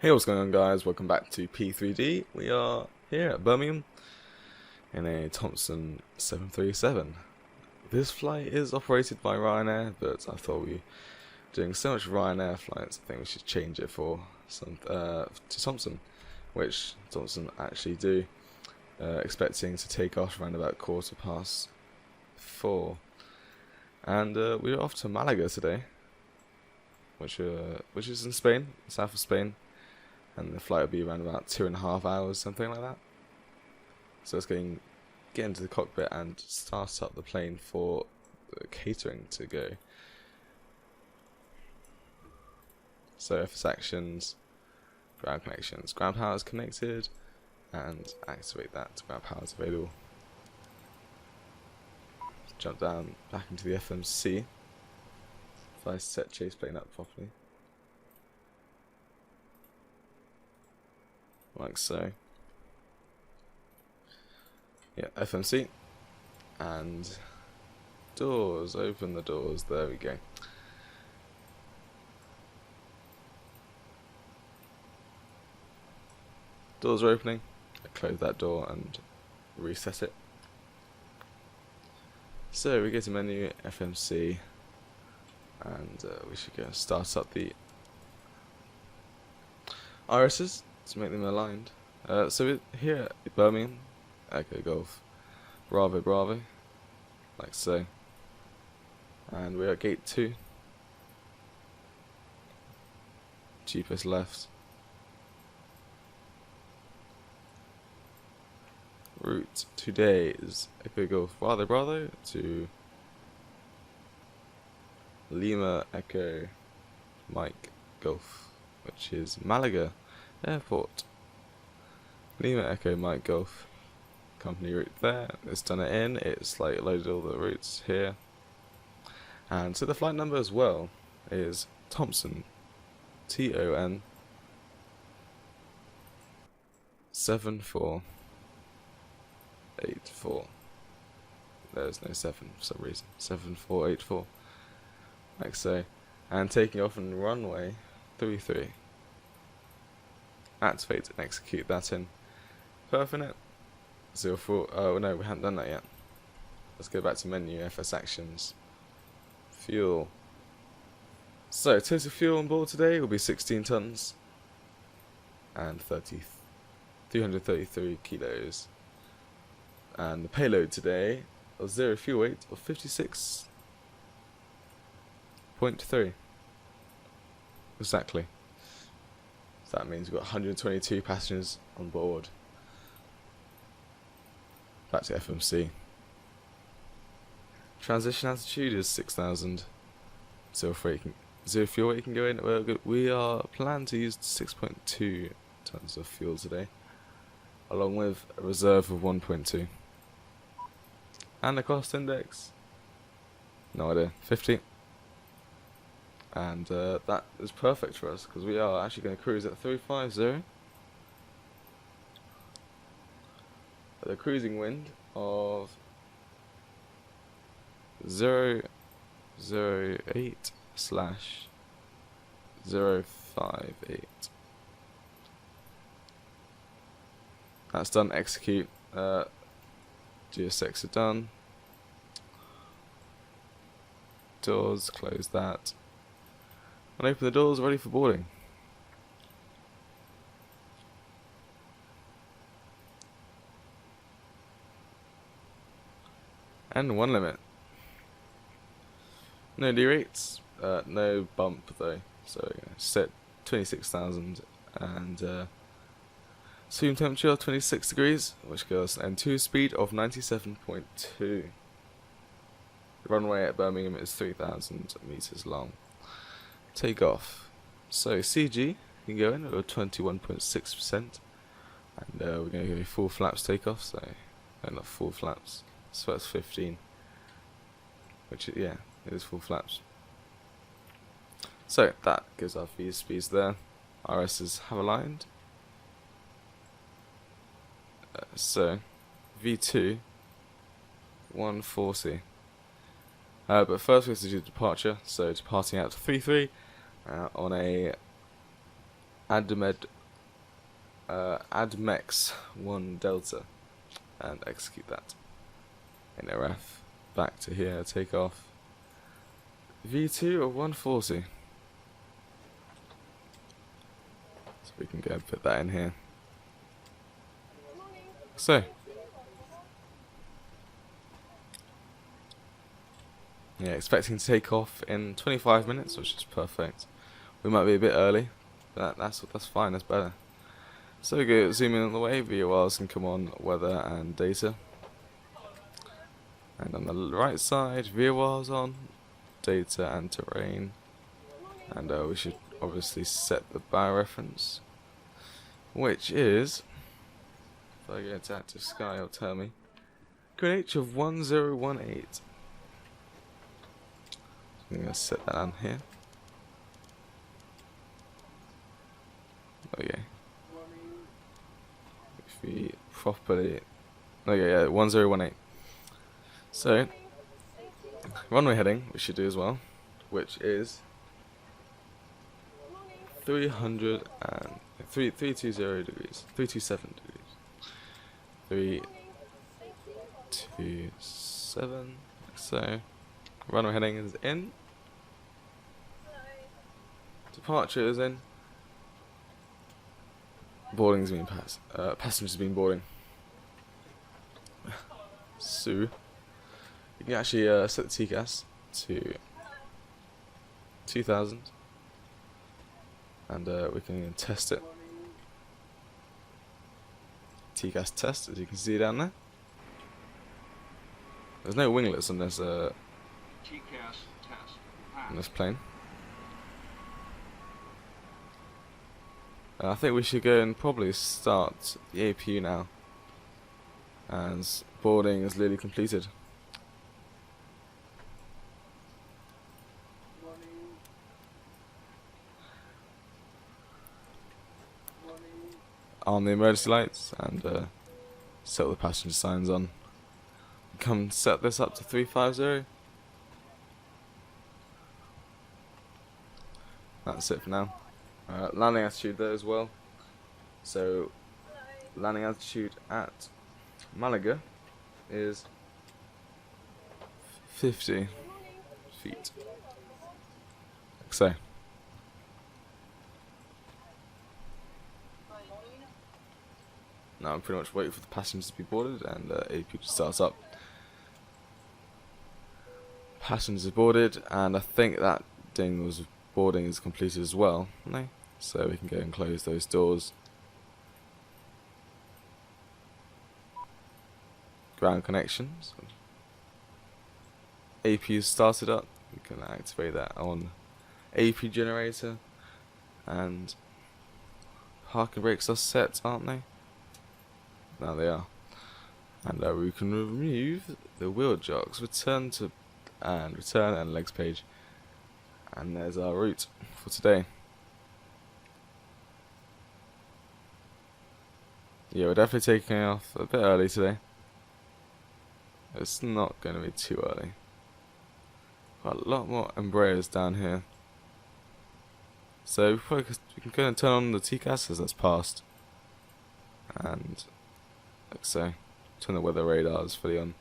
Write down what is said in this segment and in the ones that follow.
Hey, what's going on, guys? Welcome back to P3D. We are here at Birmingham in a Thomson 737. This flight is operated by Ryanair, but I thought we were doing so much Ryanair flights, I think we should change it for some to Thomson, which Thomson actually do. Expecting to take off around about 4:15, and we're off to Malaga today, which is in Spain, south of Spain. And the flight will be around about 2.5 hours, something like that. So let's get into the cockpit and start up the plane for the catering to go. So FS actions, ground connections, ground power is connected, and activate that. Ground power is available. Jump down back into the FMC. If I set chase plane up properly. Like so. Yeah, FMC. And doors, open the doors, there we go. Doors are opening. I close that door and reset it. So we go to menu, FMC, and we should go start up the irises to make them aligned. So we're here at Birmingham, Echo Golf, Bravo Bravo, like so. And we're at gate 2. Cheapest left. Route today is Echo Golf Bravo Bravo to Lima Echo Mike Golf, which is Malaga Airport. Lima Echo Mike Golf company route there. It's done it in. It's like loaded all the routes here. And so the flight number as well is Thomson, TON 7484. There's no 7 for some reason. 7484. Like so. And taking off on runway 33. Activate and execute that in Perfinet 04. Oh no, we haven't done that yet. Let's go back to menu, FS actions, fuel. So total fuel on board today will be 16 tons and 333 kilos. And the payload today of zero fuel weight of 56.3. Exactly. So that means we've got 122 passengers on board. Back to FMC. Transition altitude is 6,000. Zero fuel weight can go in. We are planned to use 6.2 tons of fuel today, along with a reserve of 1.2. And the cost index, no idea, 50. And that is perfect for us because we are actually going to cruise at 350 with a cruising wind of 008/058. That's done. Execute. GSX are done. Doors, close that. And open the doors, ready for boarding. And one limit. No derates, no bump though. So set 26,000 and swim temperature of 26 degrees, which gives an N2 speed of 97.2. The runway at Birmingham is 3,000 meters long. Take off. So CG can go in at 21.6%, and we're going to go full flaps takeoff. So not full flaps. So that's 15. Which yeah, it is full flaps. So that gives our V speeds there. RSs have aligned. So V2 140. But first we have to do departure. So departing out to 33 on a Admed Admex 1 Delta and execute that. NRF back to here, take off. V2 of 140. So we can go and put that in here. So yeah, expecting to take off in 25 minutes, which is perfect. We might be a bit early, but that's fine, that's better. So we go zoom in on the way, VORs can come on, weather and data. And on the right side, VORs on, data and terrain. And we should obviously set the bar reference, which is, if I go to active sky, it'll tell me, grid H of 1018. I'm going to set that on here. Okay. If we properly, okay, yeah, 1018. So runway heading we should do as well, which is 320 degrees, 327 degrees, 327. So runway heading is in. Departure is in. Boarding's been passed. Passengers been boarding. So you can actually set the TCAS to 2000, and we can test it. TCAS test, as you can see down there. There's no winglets on this plane. I think we should go and probably start the APU now, as boarding is nearly completed. On the emergency lights and set all the passenger signs on. Come set this up to 350. That's it for now. Landing altitude there as well. So landing altitude at Malaga is 50 feet. Like so. Now I'm pretty much waiting for the passengers to be boarded and AP to start up. Passengers are boarded, and I think that Dingle's boarding is completed as well. No? So we can go and close those doors. Ground connections. AP started up. We can activate that on AP generator, and parking brakes are set, aren't they? Now they are. And we can remove the wheel jocks, return and legs page. And there's our route for today. Yeah, we're definitely taking off a bit early today. It's not going to be too early. Got a lot more Embraers down here. So we can go and turn on the TCAS as that's passed. And like so, turn the weather radars fully on.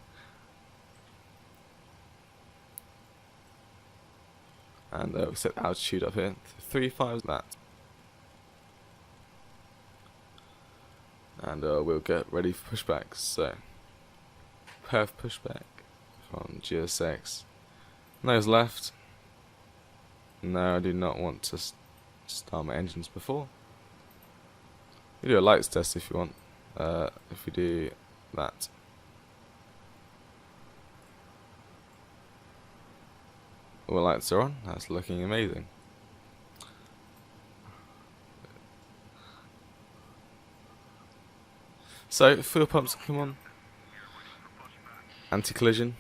And we set the altitude up here, 35 that. And we'll get ready for pushback. So, perf pushback from GSX. Nose left. No, I do not want to start my engines before. We do a lights test if you want. If we do that. All the lights are on. That's looking amazing. So fuel pumps can come on. Anti-collision.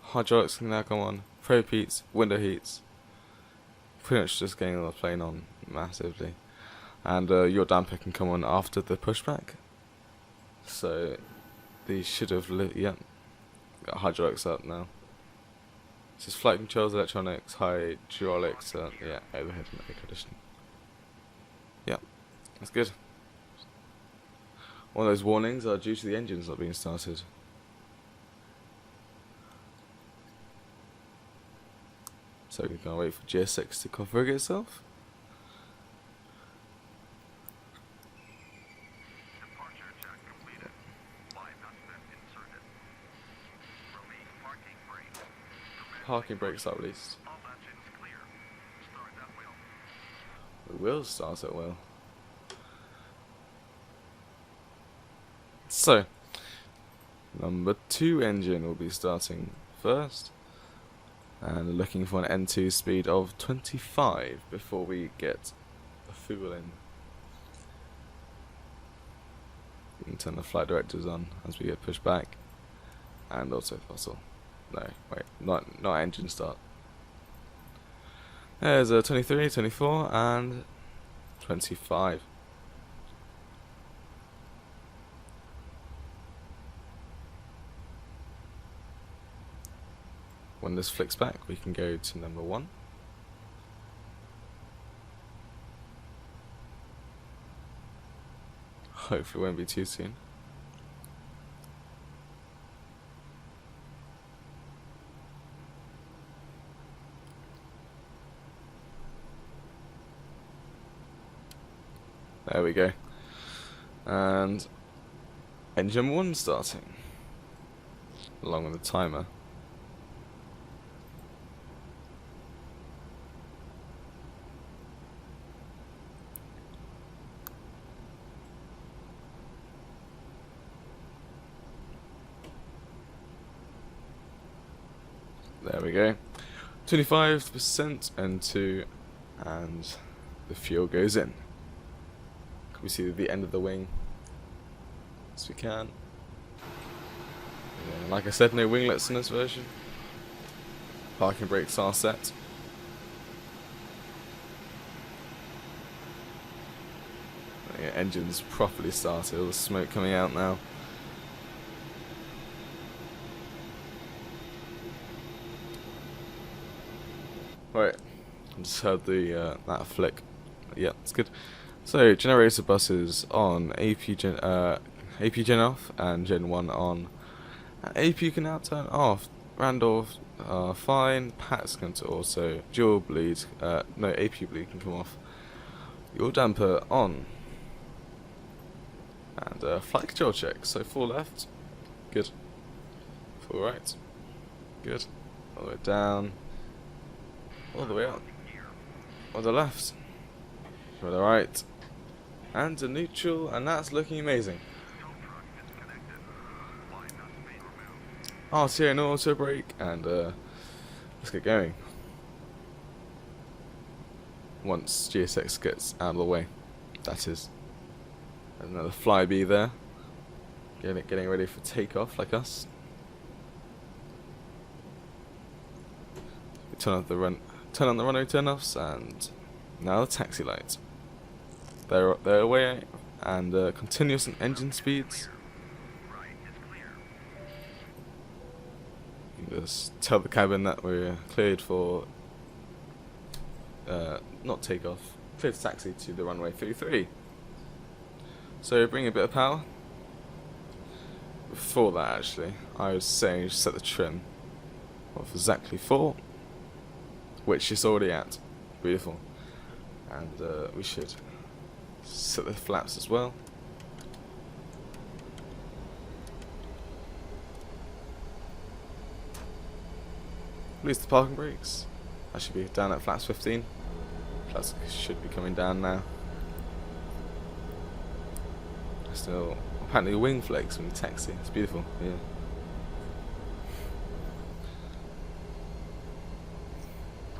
Hydraulics can now come on. Probe heats, window heats. Pretty much just getting the plane on massively. And your damper can come on after the pushback. So these should have got hydraulics up now. This is flight controls, electronics, hydraulics, yeah, overhead and air conditioning. Yeah. That's good. One of those warnings are due to the engines not being started. So we can wait for GS6 to configure itself. Parking brakes are released. The wheels start at will. So, number 2 engine will be starting first. And looking for an N2 speed of 25 before we get the fuel in. We can turn the flight directors on as we get pushed back. And also throttle. No, wait, not engine start. There's a 23, 24 and 25. When this flicks back, we can go to number 1. Hopefully it won't be too soon. There we go. And engine 1 starting. Along with the timer. There we go. 25% N2 and the fuel goes in. Can we see the end of the wing? Yes we can. Yeah, like I said, no winglets in this version. Parking brakes are set. Yeah, engine's properly started, all the smoke coming out now. Right, I just heard the that flick. Yeah, it's good. So generator buses on AP gen off and Gen 1 on. AP can now turn off. Randolph fine. Pat's going to also dual bleed. No, AP bleed can come off. Your damper on. And flight control check. So 4 left. Good. 4 right. Good. All the way down. All the way up. On the left. To the right. And a neutral, and that's looking amazing. RTA and auto brake, and let's get going. Once GSX gets out of the way, that is. There's another flyby there. Getting ready for takeoff, like us. We turn on the runway turn-offs, and now the taxi lights. They're away, and continuous engine speeds. You can just tell the cabin that we're cleared for not takeoff, cleared to taxi to the runway 33. So bring a bit of power. Before that, actually, I was saying set the trim of exactly 4, which it's already at. Beautiful, and we should set the flaps as well. Release the parking brakes. That should be down at flaps 15. Flaps should be coming down now. Still, apparently wing flakes when you taxi. It's beautiful. Yeah.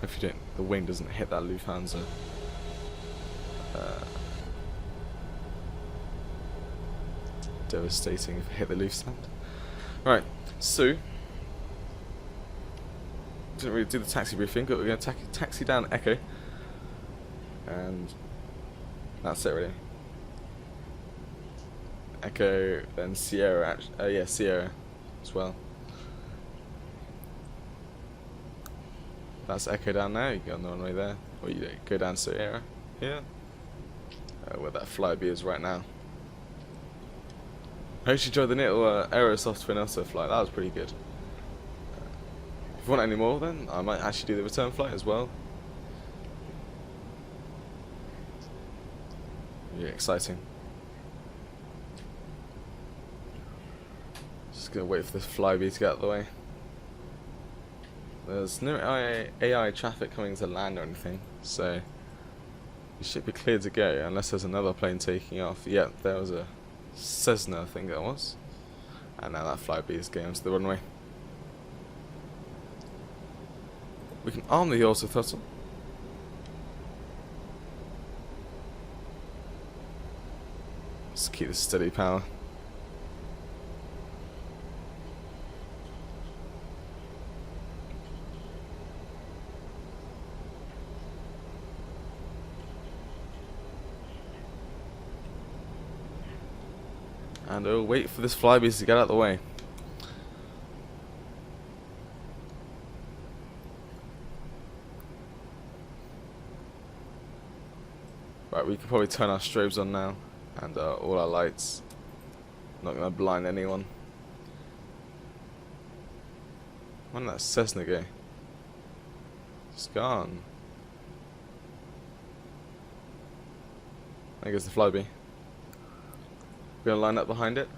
If you don't, the wing doesn't hit that Lufthansa. Devastating if it hit the Lufthansa. Right, so didn't really do the taxi briefing, but we're going to taxi down Echo, and that's it really. Echo, then Sierra. Yeah, Sierra as well. That's Echo down there. You go on the runway there, or you go down Sierra here. where that flyby is right now. I actually enjoyed the little Aerosoft twin also flight. That was pretty good. If you want any more, then I might actually do the return flight as well. Yeah, exciting. Just gonna wait for this flyby to get out of the way. There's no AI traffic coming to land or anything, so you should be clear to go unless there's another plane taking off. Yeah, there was a Cessna, I think that was. And now that flyby is going onto the runway. We can arm the auto throttle. Just keep the steady power. And we'll wait for this flyby to get out of the way. Right, we can probably turn our strobes on now, and all our lights. Not gonna blind anyone. Where did that Cessna go? It's gone. There goes the flyby. We're gonna line up behind it,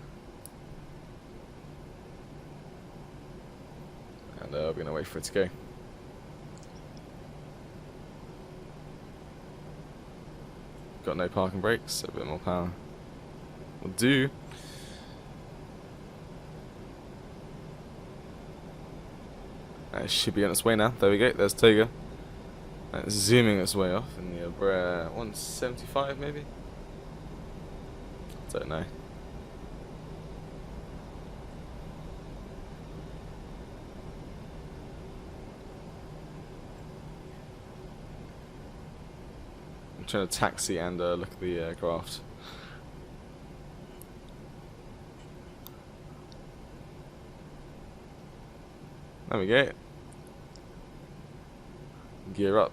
and we're gonna wait for it to go. Got no parking brakes, so a bit more power will do. It should be on its way now. There we go. There's Toga. It's zooming its way off in the 175 maybe. Don't know. I'm trying to taxi and look at the aircraft. There we go. Gear up.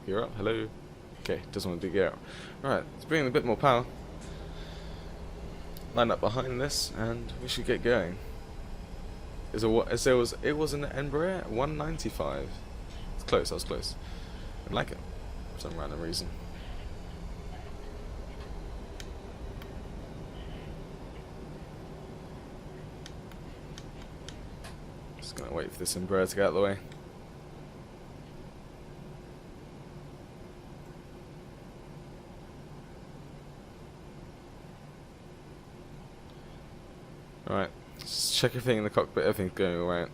Gear up. Hello. Okay, doesn't want to do gear up. Right, let's bring in a bit more power. Line up behind this, and we should get going. It was an Embraer 195. It's close. I was close. I like it for some random reason. Just gonna wait for this Embraer to get out of the way. Alright, just check everything in the cockpit, everything's going alright.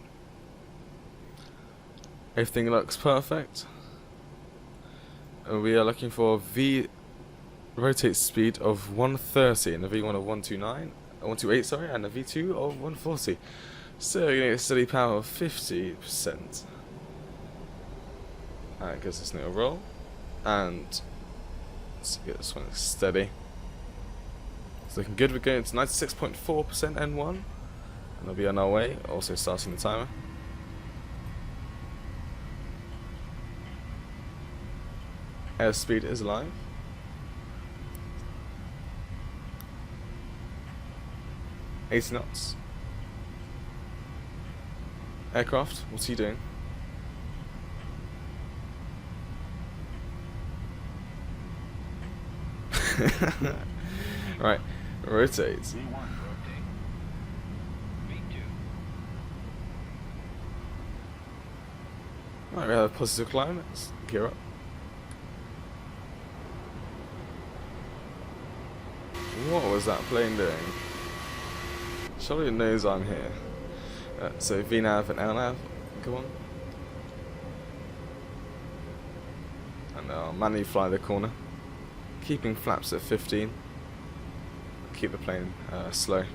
Everything looks perfect. We are looking for a V rotate speed of 130 and a V1 of 128, sorry, and a V2 of 140. So we're getting a steady power of 50%. That gives us a little roll. And let's get this one steady. It's looking good. We're going to 96.4% N1, and we'll be on our way. Also starting the timer. Airspeed is live. $80 knots. Aircraft, what's he doing? Right. Rotate. V1 rotate. V2. Right, we have a positive climb. Let's gear up. What was that plane doing? Surely it knows I'm here. So VNAV and LNAV, go on. And I'll manually fly the corner. Keeping flaps at 15. Keep the plane slow.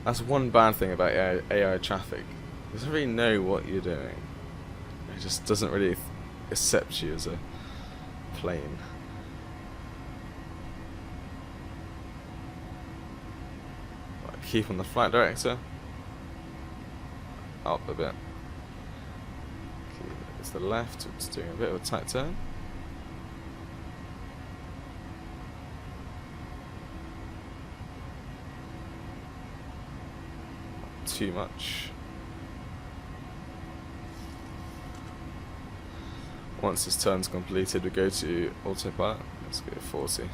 That's one bad thing about AI traffic. It doesn't really know what you're doing. It just doesn't really accept you as a plane. keep on the flight director. Up a bit. Okay, it's the left, it's doing a bit of a tight turn. Not too much. Once this turn's completed, we go to autopilot. Let's go 40. We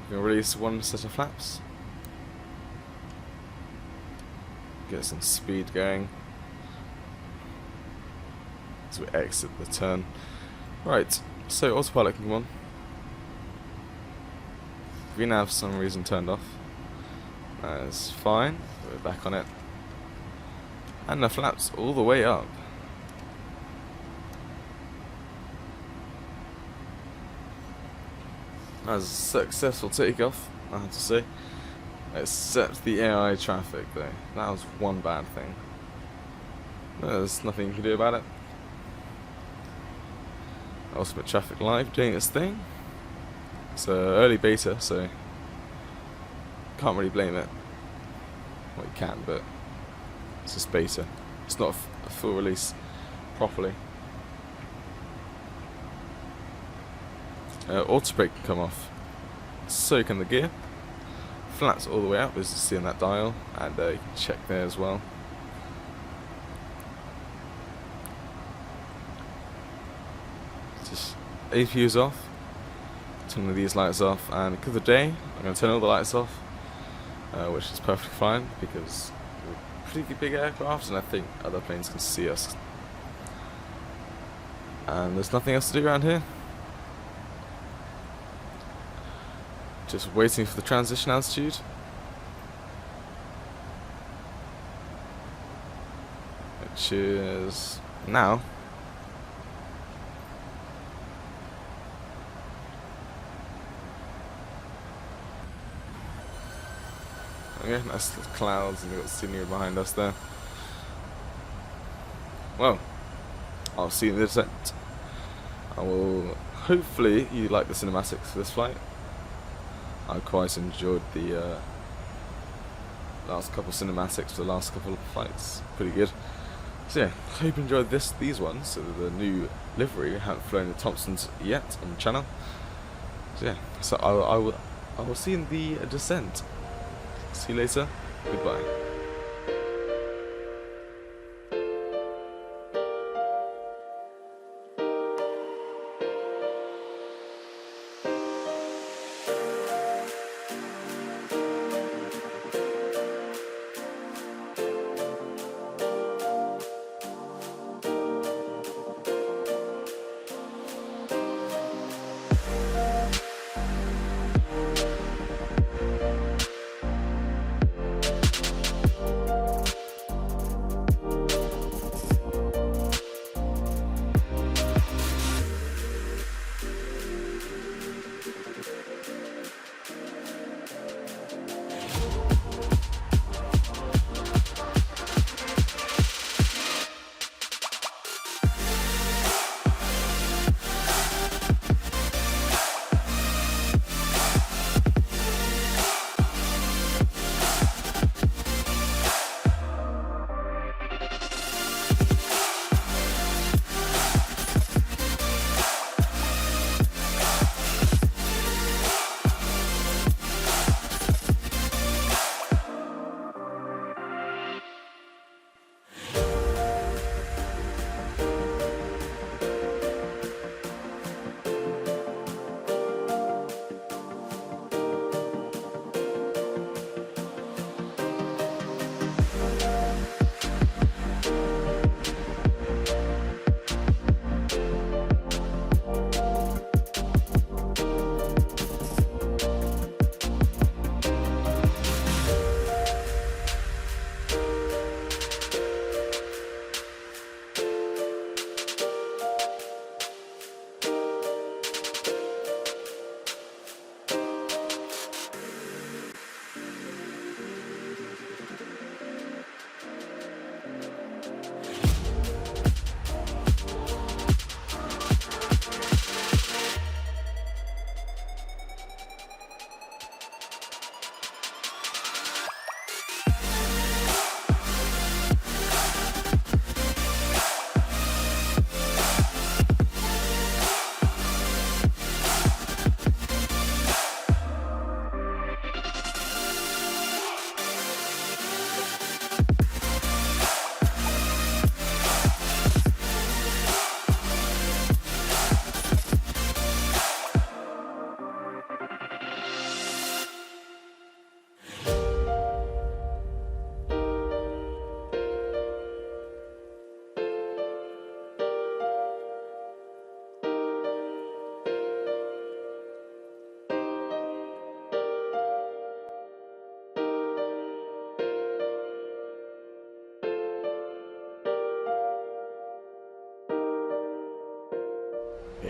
can release one set of flaps. Get some speed going. As we exit the turn. Right, so autopilot can come on. VNAV for some reason turned off. That's fine. We're back on it. And the flaps all the way up. That was a successful takeoff, I have to say. Except the AI traffic though. That was one bad thing. There's nothing you can do about it. Ultimate Traffic Live doing its thing. It's an early beta, so can't really blame it. Well, you can, but it's just beta. It's not a full release properly. Auto brake can come off. So can the gear. Flaps all the way up, as you see on that dial, and you can check there as well. Just APU's off. Turning these lights off, and because of the day, I'm going to turn all the lights off. Which is perfectly fine because we're pretty big aircraft and I think other planes can see us. And there's nothing else to do around here. Just waiting for the transition altitude. Which is now. Okay, nice little clouds, and we've got scenery behind us there. Well, I'll see you in the descent. I will. Hopefully, you like the cinematics for this flight. I quite enjoyed the last couple cinematics for the last couple of flights. Pretty good. So yeah, hope you enjoyed these ones. So the new livery. I haven't flown the Thomsons yet on the channel. So yeah, so I will see you in the descent. See you later. Goodbye.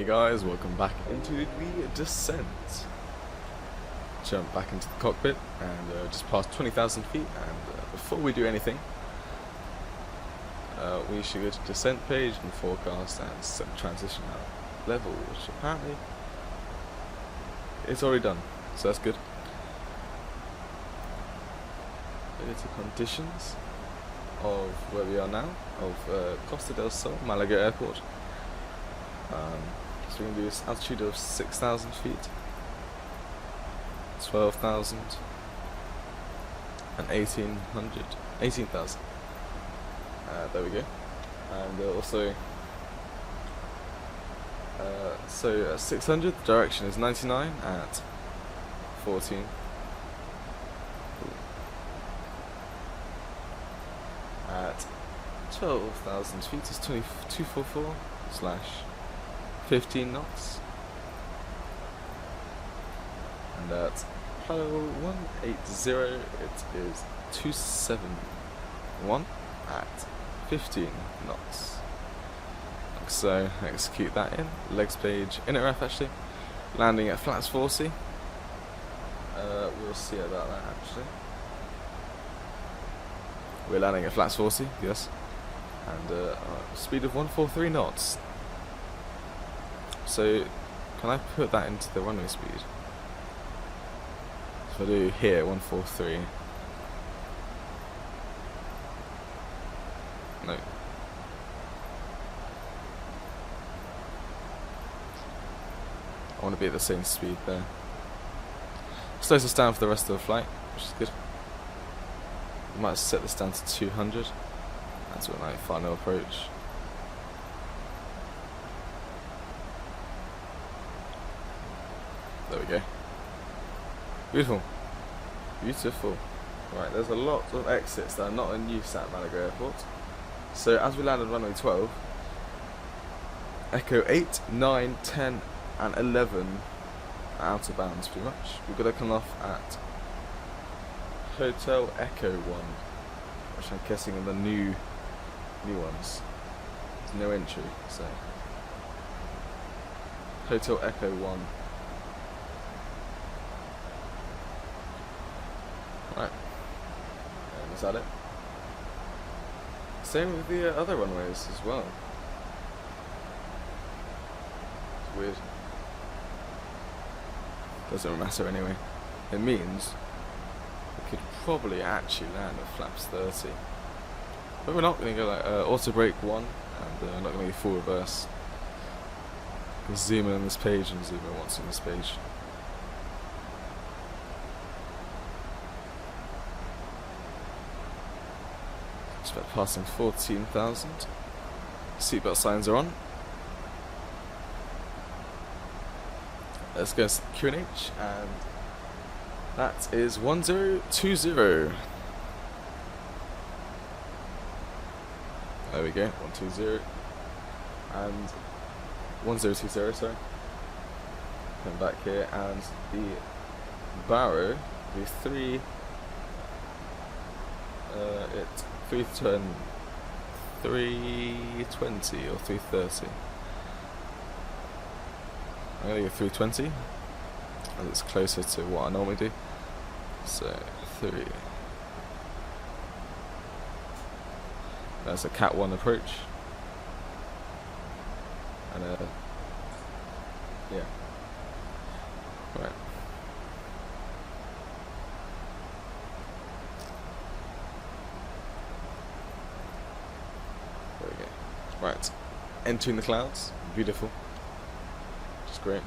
Hey guys, welcome back into the descent. Jump back into the cockpit and just past 20,000 feet, and before we do anything, we should go to descent page and forecast and set transition out level, which apparently it's already done, so that's good. Go to conditions of where we are now, of Costa del Sol, Malaga Airport. So we're going to do this altitude of 6,000 feet, 12,000 and 18,000. There we go. And also, so at 600 the direction is 99 at 14. At 12,000 feet is 2244 / 15 knots. And at Plateau 180 it is 271 at 15 knots. So execute that in. Legs page, inner F actually. Landing at flaps 40. We'll see about that actually. We're landing at flaps 40, yes. And speed of 143 knots. So can I put that into the runway speed? If I do here 143. No. I want to be at the same speed there. Slows us down for the rest of the flight, which is good. We might set this down to 200. That's when I final approach. There we go. Beautiful. Beautiful. Right, there's a lot of exits that are not in use at Malaga Airport. So as we land on runway 12, Echo 8, 9, 10 and 11 are out of bounds pretty much. We've got to come off at Hotel Echo 1, which I'm guessing are the new ones. There's no entry, so Hotel Echo 1. Right, and is that it? Same with the other runways as well. It's weird. Doesn't matter anyway. It means we could probably actually land at flaps 30. But we're not going to go like auto brake 1, and we're not going to go full reverse. You can zoom in on this page and zoom in once on this page. Just about passing 14,000. Seatbelt signs are on. Let's go to QNH, and that is 1020. There we go, 120 and 1020, sorry. Come back here, and the barrow, the 320 or 330. I'm going to go 320, as it's closer to what I normally do. So 3. That's a Cat 1 approach. And yeah. Right. There we go. Right. Entering the clouds. Beautiful. Just great.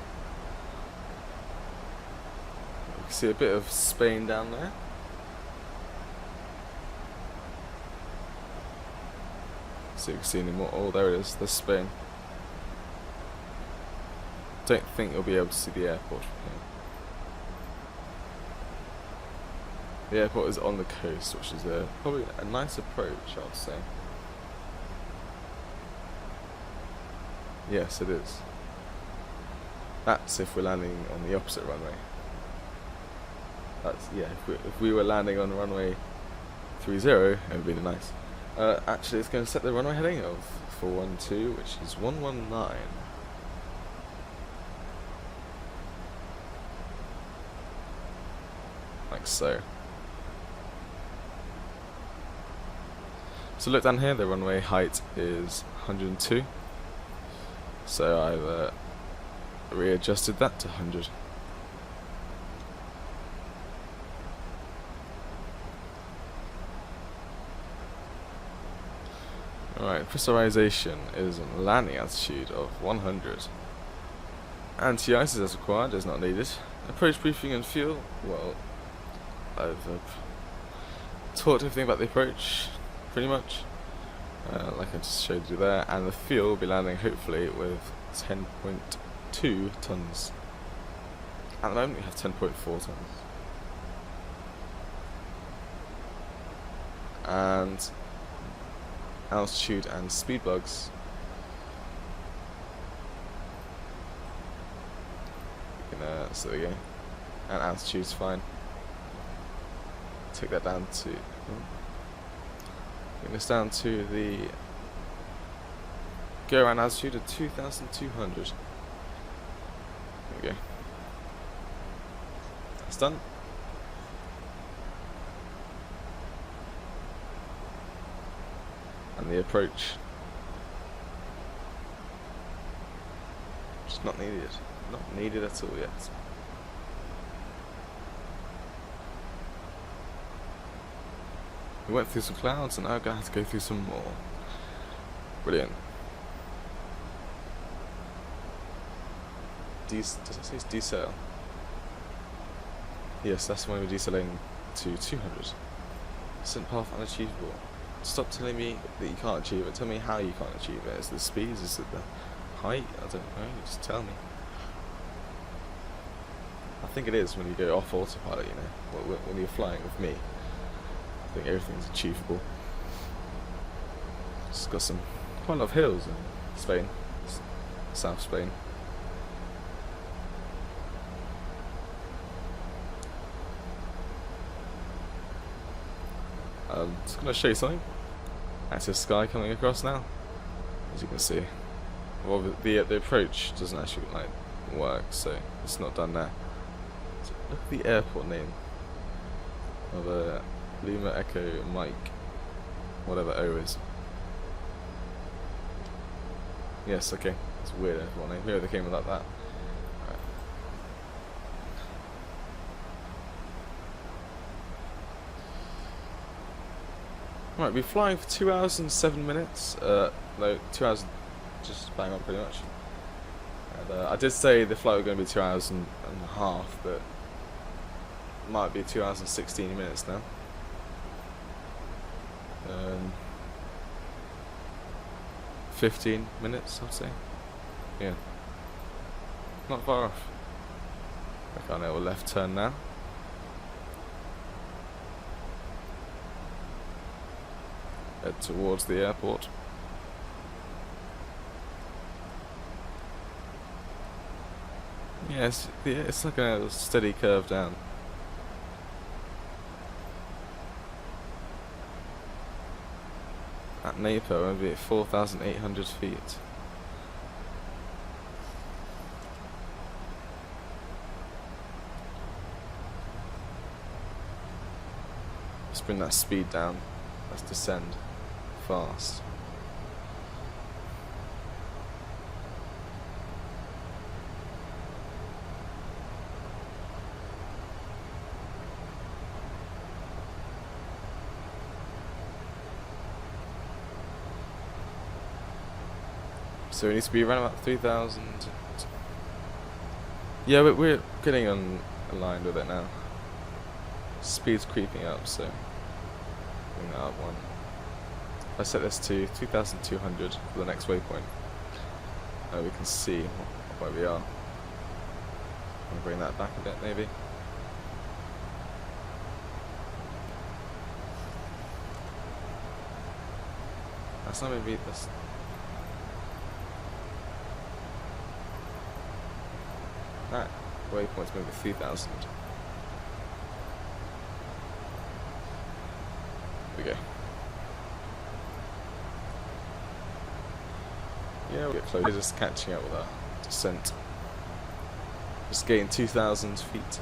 You can see a bit of Spain down there. See if you can see any more. Oh, there it is. There's Spain. Don't think you'll be able to see the airport from here. The airport is on the coast, which is probably a nice approach, I would say. Yes, it is. That's if we're landing on the opposite runway. That's, yeah, if we were landing on runway 30, it would be nice. Actually, it's going to set the runway heading of 412, which is 119. works. So look down here, the runway height is 102, so I've readjusted that to 100. Alright, pressurization is a landing altitude of 100. Anti-ice is as required, is not needed. Approach briefing and fuel, well, I've taught everything about the approach, pretty much, like I just showed you there, and the fuel will be landing hopefully with 10.2 tons. At the moment we have 10.4 tons. And altitude and speed bugs. So there we go. And altitude's fine. Take that down to. Bring this down to the go around altitude of 2,200. There we go. That's done. And the approach. Just not needed. Not needed at all yet. We went through some clouds and now we're going to have to go through some more. Brilliant. Does it say it's decel? Yes, that's when we're decelerating to 200. Descent path unachievable. Stop telling me that you can't achieve it. Tell me how you can't achieve it. Is it the speeds? Is it the height? I don't know. Just tell me. I think it is when you go off autopilot, you know, when you're flying with me. I think everything's achievable. It's got quite a lot of hills in Spain, South Spain. Just going to show you something. Active sky coming across now, as you can see. Well, the approach doesn't actually work, so it's not done there. So look at the airport name of Lima Echo Mike, whatever O is. Yes, okay, it's a weird airport name. Here they came without that. Right, we're flying for 2 hours and 7 minutes. No, 2 hours, just bang on pretty much. And I did say the flight was going to be 2 hours and a half, but it might be 2 hours and 16 minutes now. 15 minutes, I'd say. Yeah, not far off. I can't know, left turn now. Head towards the airport. Yes, it's like a steady curve down. At Napa, we'll be at 4,800 feet. Let's bring that speed down. Let's descend fast. So it needs to be around about 3,000. Yeah, but we're getting aligned with it now. Speed's creeping up, so bring that up one. I set this to 2,200 for the next waypoint. We can see where we are. I'll bring that back a bit, maybe. That's not maybe this. That waypoint's maybe 3,000. There we go. Yeah, we'll get close. We're just catching up with our descent. Just gained 2,000 feet.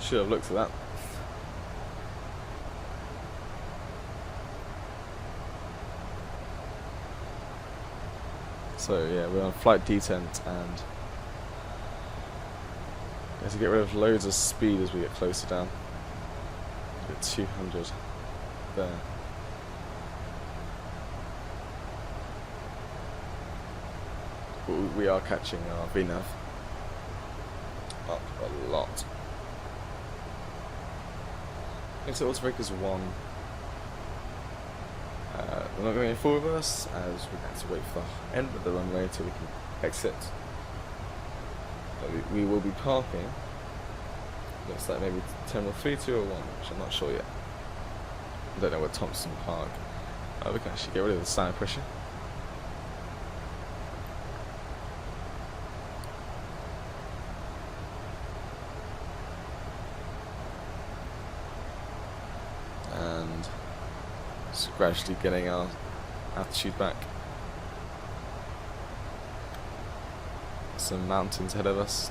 Should have looked at that. So yeah, we're on flight detent and we have to get rid of loads of speed as we get closer down. We're at 200 there. But we are catching our VNAV up a lot. Into autobreakers 1. We're not going in full reverse as we're going to wait for the end of the runway till we can exit. But we will be parking. Looks like maybe Terminal 3, 2 or 1, which I'm not sure yet. I don't know where Thomson Park. We can actually get rid of the sound pressure. And just gradually getting our altitude back. Some mountains ahead of us.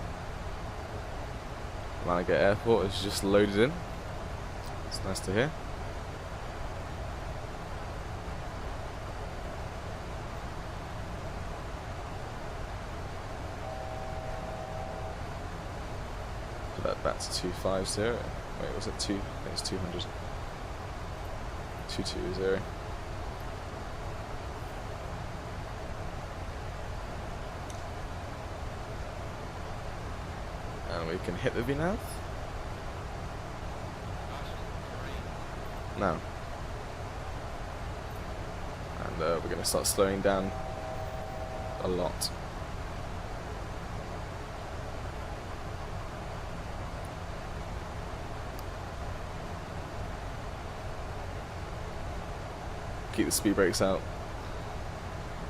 Malaga Airport is just loaded in. It's nice to hear. Put that back to 250. Wait, was it 2? I think it's 200. 220. And we can hit the VNAV. Now. And we're going to start slowing down a lot. Keep the speed brakes out.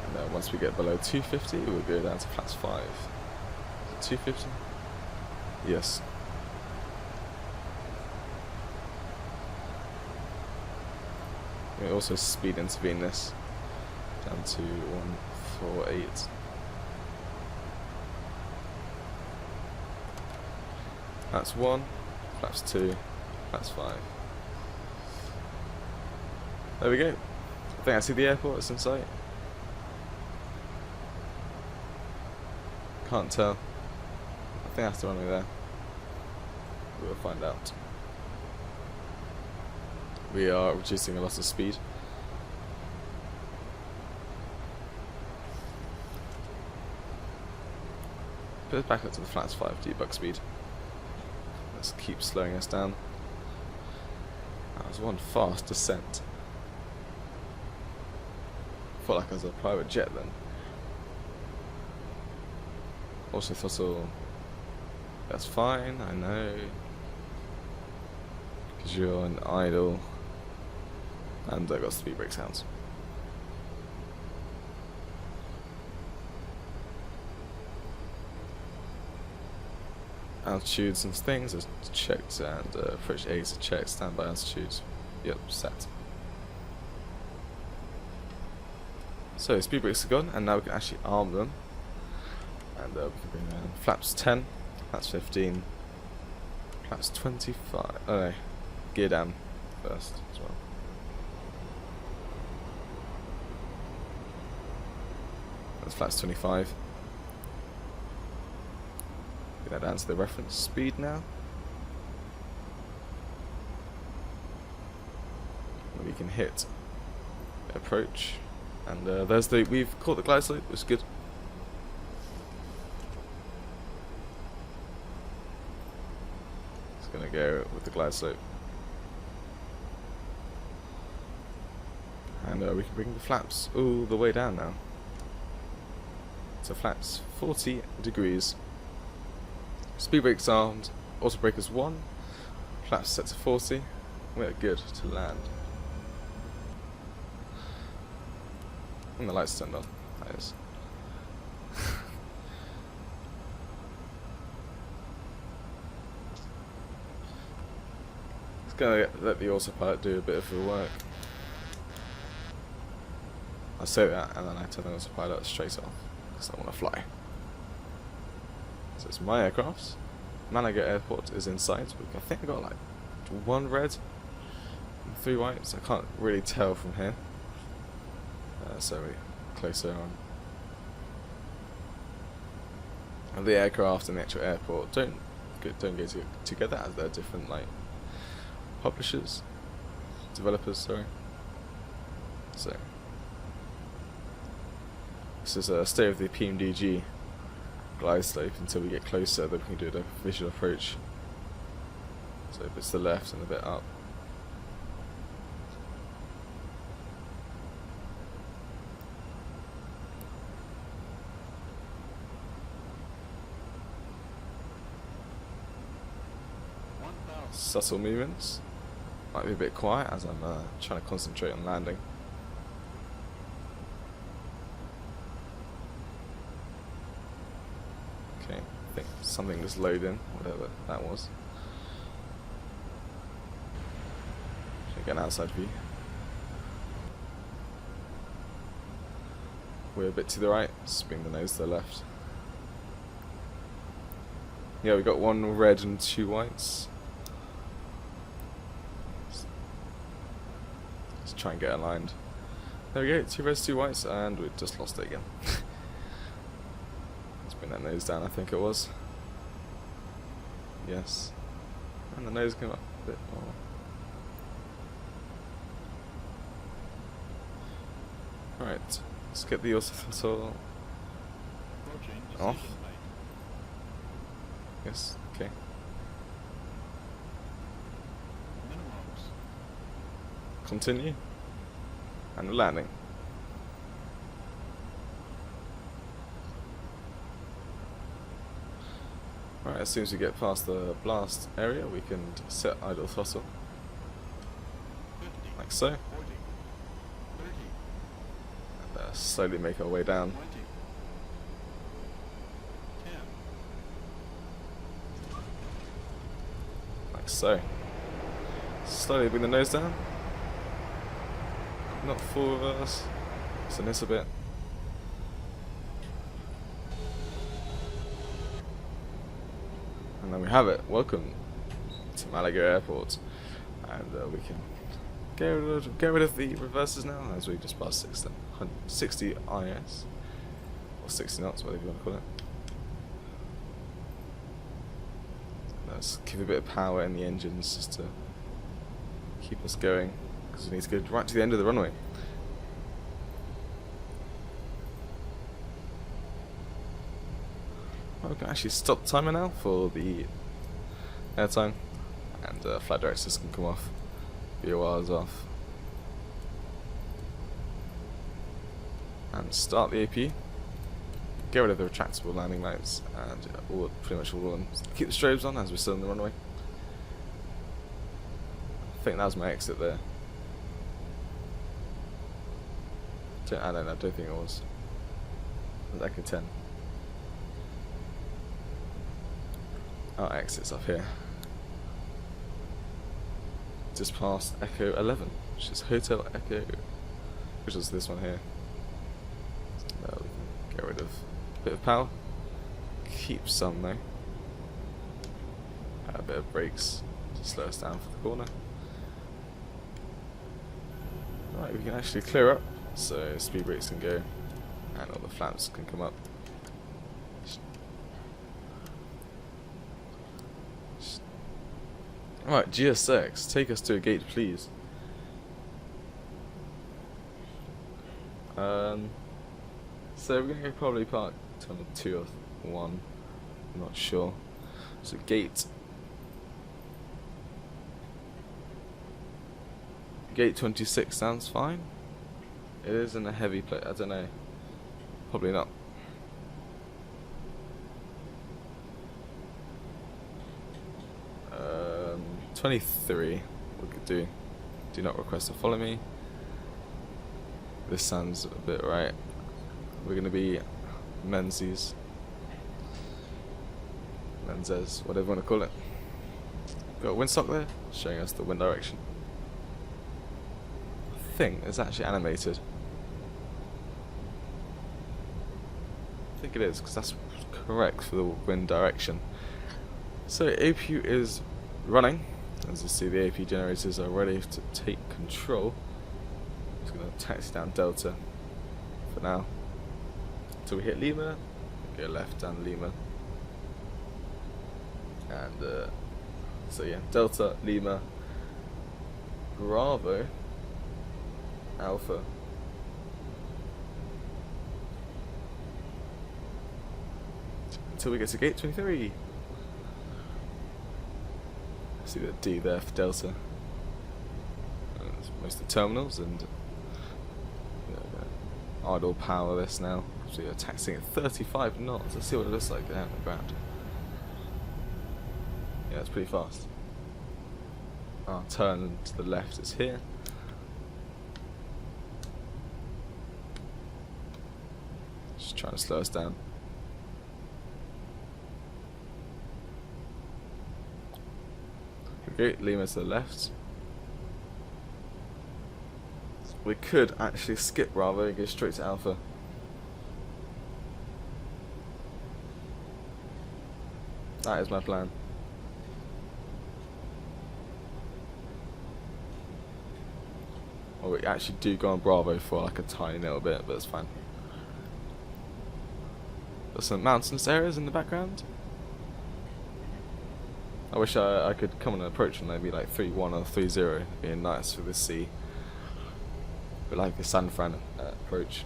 And then once we get below 250, we'll go down to flaps 5. Is it 250? Yes. We also speed intervene this down to 148. That's 1, flaps 2, flaps 5. There we go. I think I see the airport, it's in sight. Can't tell. I think that's the runway there. We'll find out. We are reducing a lot of speed. Put it back up to the flaps 5 debug speed. Let's keep slowing us down. That was one fast descent. Felt like I was a private jet then. Also throttle. That's fine, I know. Because you're an idle. And I got speed brake sounds. Altitudes and things are checked, and approach A's are checked, standby altitudes. Yep, set. So speed brakes are gone, and now we can actually arm them. And we can bring down flaps 10, flaps 15, flaps 25. Oh no, gear down first as well. That's flaps 25. Get that down to the reference speed now. And we can hit approach. And there's the, we've caught the glide slope, which is good. It's going to go with the glide slope. And we can bring the flaps all the way down now. So flaps 40 degrees. Speed brakes armed, auto brakers 1, flaps set to 40. We're good to land. And the lights turned on. That is. It's gonna let the autopilot do a bit of the work. I say that and then I turn the autopilot straight off because I want to fly. So it's my aircraft. Malaga Airport is in sight. I think I got like 1 red and 3 whites. I can't really tell from here. So we're closer on. the aircraft and the actual airport don't go together, as they're different like developers, sorry. So this is a stay of the PMDG glide slope until we get closer, then we can do the visual approach. So a bit to the left and a bit up. Subtle movements. Might be a bit quiet as I'm trying to concentrate on landing. Okay, I think something just loaded in, whatever that was. Should get an outside view. We're a bit to the right, spin the nose to the left. Yeah, we got one red and two whites. Let's try and get aligned. There we go, two reds, two whites, and we just lost it again. Let's bring that nose down, I think it was. Yes. And the nose came up a bit more. Right, let's get the Aerosoft off. Yes, okay. Continue. And we're landing. Right, as soon as we get past the blast area, we can set idle throttle. Like so. And slowly make our way down. Like so. Slowly bring the nose down. Not full reverse. So this a bit. And then we have it. Welcome to Malaga Airport. And we can get rid of the reverses now, as we just passed 60 IS. Or 60 knots, whatever you want to call it. Let's give a bit of power in the engines just to keep us going, because we need to go right to the end of the runway. We can actually stop the timer now for the airtime, and flight directors can come off. VOR is off. And start the AP. Get rid of the retractable landing lights, and pretty much all of them. Keep the strobes on as we're still in the runway. I think that was my exit there. I don't think it was. It was Echo 10. Our exit's up here. Just past Echo 11, which is Hotel Echo, which is this one here. We can get rid of a bit of power. Keep some though. A bit of brakes to slow us down for the corner. Right, we can actually clear up, so speed brakes can go, and all the flaps can come up. Right, GSX, take us to a gate, please. So we're gonna go probably park terminal 2 or 1. I'm not sure. So gate 26 sounds fine. It is in a heavy plate. I don't know. Probably not. Um, 23 we could do. Do not request to follow me. This sounds a bit right. We're gonna be Menzies, whatever you want to call it. Got a windsock there, showing us the wind direction. I think it's actually animated. I think it is, because that's correct for the wind direction. So APU is running. As you see, the AP generators are ready to take control. I'm just going to taxi down Delta for now. Until we hit Lima, go left down Lima. And so yeah, Delta, Lima, Bravo, Alpha. Until we get to gate 23. See the D there for Delta. Most of the terminals and idle power this now. So you're taxing at 35 knots. Let's see what it looks like there on the ground. Yeah, it's pretty fast. Our turn to the left is here. Just trying to slow us down. Okay, Lima to the left. We could actually skip Bravo and go straight to Alpha. That is my plan. Well, we actually do go on Bravo for like a tiny little bit, but it's fine. There's some mountainous areas in the background. I wish I could come on an approach and maybe like 3-1 or 3-0, being nice for the sea. But like the San Fran approach.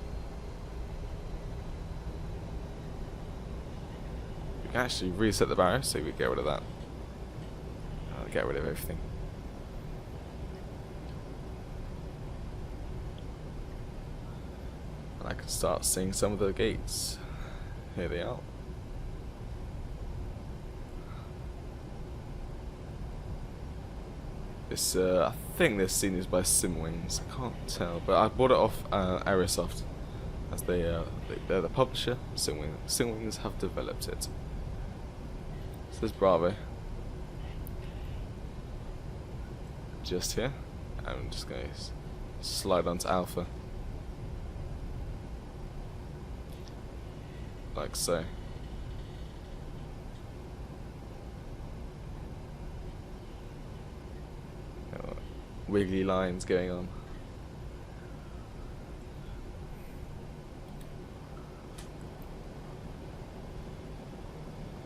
We can actually reset the barrier so we get rid of that. Get rid of everything. And I can start seeing some of the gates. Here they are. This, I think this scene is by Simwings. I can't tell, but I bought it off Aerosoft, as they're the publisher. Simwings have developed it. So there's Bravo. Just here. I'm just going to slide onto Alpha. Like so. Wiggly lines going on.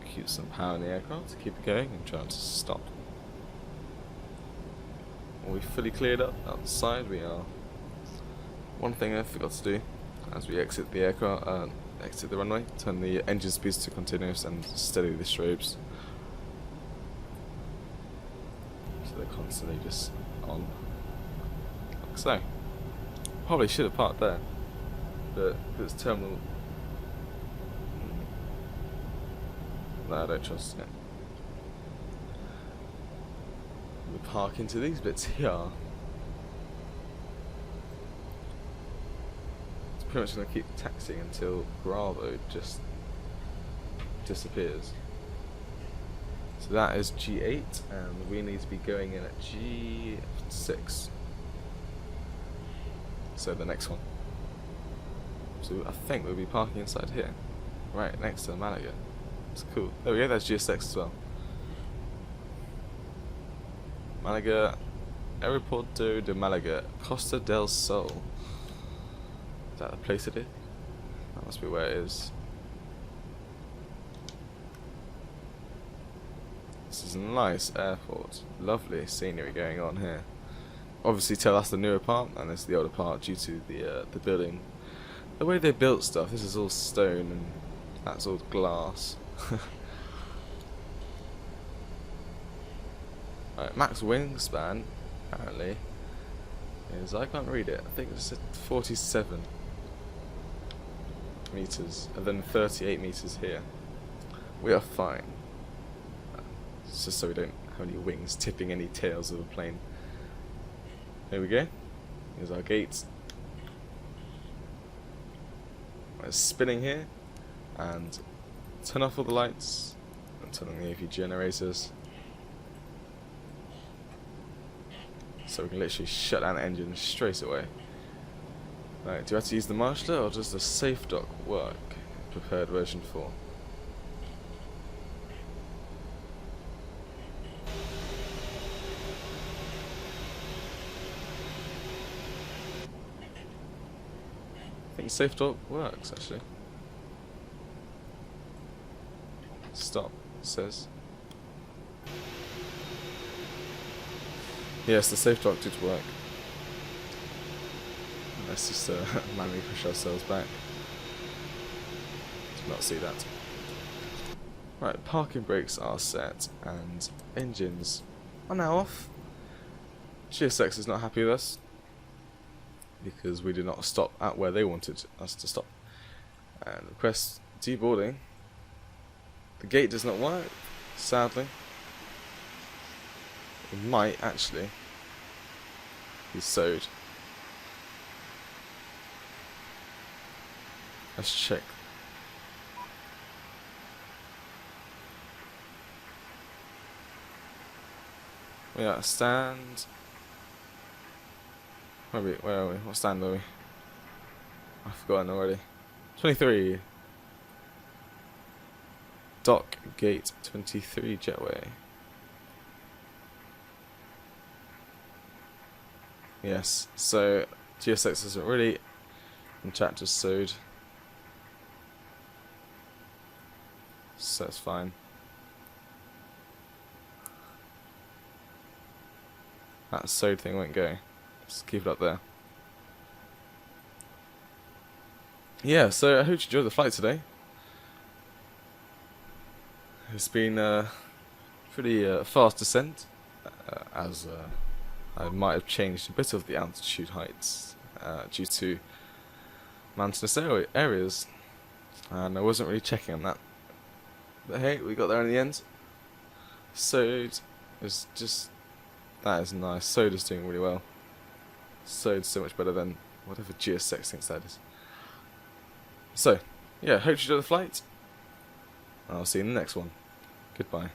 Keep some power in the aircraft to keep it going and try to stop. We fully cleared up outside. We are. One thing I forgot to do as we exit the aircraft, exit the runway, turn the engine speeds to continuous and steady the strobes. So they're constantly just on. Like so. Probably should have parked there, but this terminal. No, I don't trust it. We park into these bits here. It's pretty much going to keep taxiing until Bravo just disappears. So that is G8, and we need to be going in at G6. So the next one. So I think we'll be parking inside here, right next to Malaga. It's cool. There we go. That's G6 as well. Malaga, Aeropuerto de Malaga, Costa del Sol. Is that the place it is? That must be where it is. This is a nice airport. Lovely scenery going on here. Obviously, tell that's the newer part, and it's the older part due to the building. The way they built stuff. This is all stone, and that's all glass. Right, max wingspan apparently is, I can't read it, I think it's 47 meters and then 38 meters here. We are fine. It's just so we don't have any wings tipping any tails of a plane. There we go. Here's our gates. We're spinning here and turn off all the lights and turn on the AV generators. So we can literally shut down the engine straight away. Right, do you have to use the marshaller or does the safe dock work? Prepared version 4. I think safe dock works actually. Stop, it says. Yes, the safe dock did work. Let's just manually push ourselves back. Did not see that. Right, parking brakes are set and engines are now off. GSX is not happy with us because we did not stop at where they wanted us to stop. And request deboarding. The gate does not work, sadly. It might actually be sewed. Let's check. We are at stand. Where are we? What stand are we? I've forgotten already. 23. Dock gate 23 jetway. Yes, so GSX isn't really in chapter sewed. So that's fine. That sewed thing won't go. Just keep it up there. Yeah, so I hope you enjoyed the flight today. It's been a pretty fast descent, as I might have changed a bit of the altitude heights due to mountainous areas, and I wasn't really checking on that. But hey, we got there in the end. Sewed is just, that is nice. Sewed is doing really well. Sewed so much better than whatever GSX thinks that is. So, yeah, hope you enjoyed the flight. I'll see you in the next one. Goodbye.